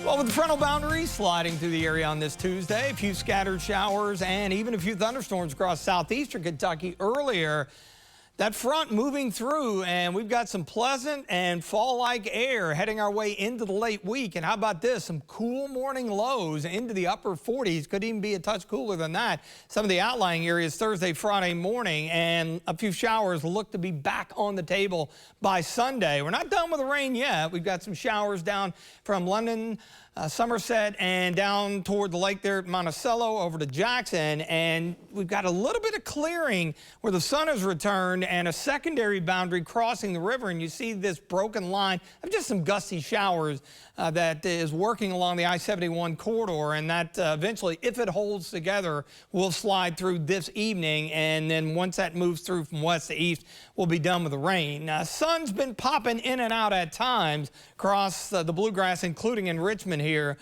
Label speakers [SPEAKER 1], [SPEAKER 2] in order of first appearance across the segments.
[SPEAKER 1] Well, with the frontal boundary sliding through the area on this Tuesday, a few scattered showers and even a few thunderstorms across southeastern Kentucky earlier. That front moving through, and we've got some pleasant and fall-like air heading our way into the late week. And how about this? Some cool morning lows into the upper 40s. Could even be a touch cooler than that. Some of the outlying areas Thursday, Friday morning, and a few showers look to be back on the table by Sunday. We're not done with the rain yet. We've got some showers down from London, Somerset, and down toward the lake there at Monticello over to Jackson. And we've got a little bit of clearing where the sun has returned and a secondary boundary crossing the river. And you see this broken line of just some gusty showers that is working along the I-71 corridor. And that eventually, if it holds together, will slide through this evening. And then once that moves through from west to east, we'll be done with the rain. Sun's been popping in and out at times across the bluegrass, including in Richmond here.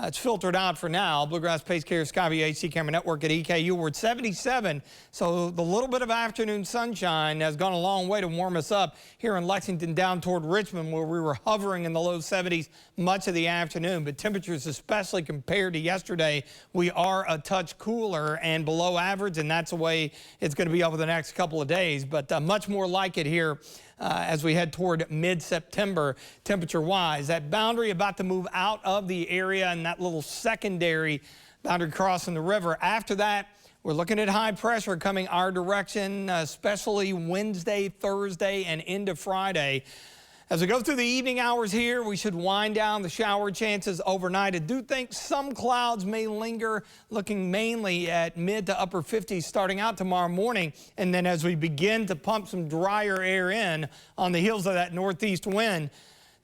[SPEAKER 1] It's filtered out for now. Bluegrass Pace Care Skyview HD camera network at EKU. We're at 77, so the little bit of afternoon sunshine has gone a long way to warm us up here in Lexington down toward Richmond, where we were hovering in the low 70s much of the afternoon. But temperatures, especially compared to yesterday, we are a touch cooler and below average, and that's the way it's going to be over the next couple of days. But much more like it here as we head toward mid-September temperature-wise. That boundary about to move out of the area and that little secondary boundary crossing the river. After that, we're looking at high pressure coming our direction, especially Wednesday, Thursday, and into Friday. As we go through the evening hours here, we should wind down the shower chances overnight. I do think some clouds may linger, looking mainly at mid to upper 50s starting out tomorrow morning. And then as we begin to pump some drier air in on the heels of that northeast wind,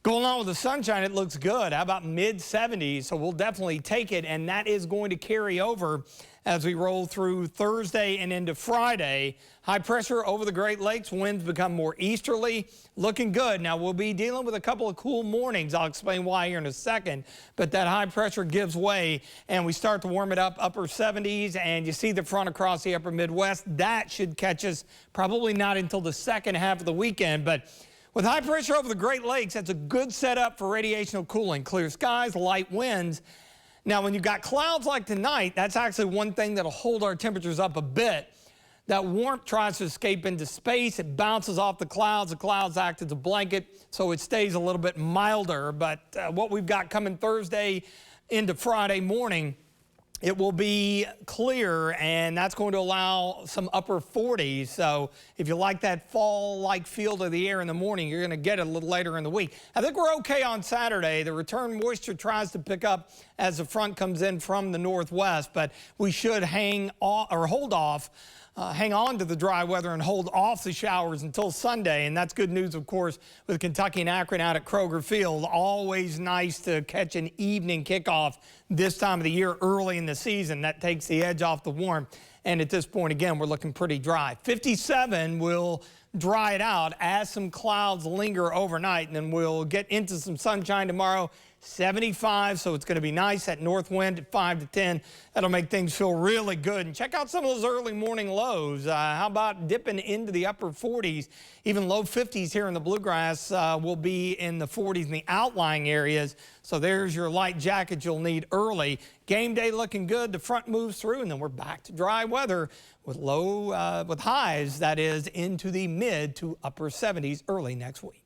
[SPEAKER 1] going on with the sunshine, it looks good. How about mid 70s? So we'll definitely take it, and that is going to carry over as we roll through Thursday and into Friday. High pressure over the Great Lakes, winds become more easterly, looking good. Now we'll be dealing with a couple of cool mornings. I'll explain why here in a second, but that high pressure gives way and we start to warm it up upper 70s, and you see the front across the upper Midwest. That should catch us probably not until the second half of the weekend, but with high pressure over the Great Lakes, that's a good setup for radiational cooling. Clear skies, light winds. Now, when you've got clouds like tonight, that's actually one thing that'll hold our temperatures up a bit. That warmth tries to escape into space. It bounces off the clouds. The clouds act as a blanket, so it stays a little bit milder. But what we've got coming Thursday into Friday morning, it will be clear, and that's going to allow some upper 40s. So if you like that fall-like feel to the air in the morning, you're going to get it a little later in the week. I think we're okay on Saturday. The return moisture tries to pick up as the front comes in from the northwest, but we should hang on to the dry weather and hold off the showers until Sunday. And that's good news, of course, with Kentucky and Akron out at Kroger Field. Always nice to catch an evening kickoff this time of the year early in the season. That takes the edge off the warm. And at this point, again, we're looking pretty dry. 57 will dry it out as some clouds linger overnight, and then we'll get into some sunshine tomorrow. 75, so it's going to be nice. That north wind at 5 to 10. That'll make things feel really good. And check out some of those early morning lows. How about dipping into the upper 40s? Even low 50s here in the bluegrass will be in the 40s in the outlying areas. So there's your light jacket you'll need early. Game day looking good. The front moves through, and then we're back to dry weather with highs, that is, into the mid to upper 70s early next week.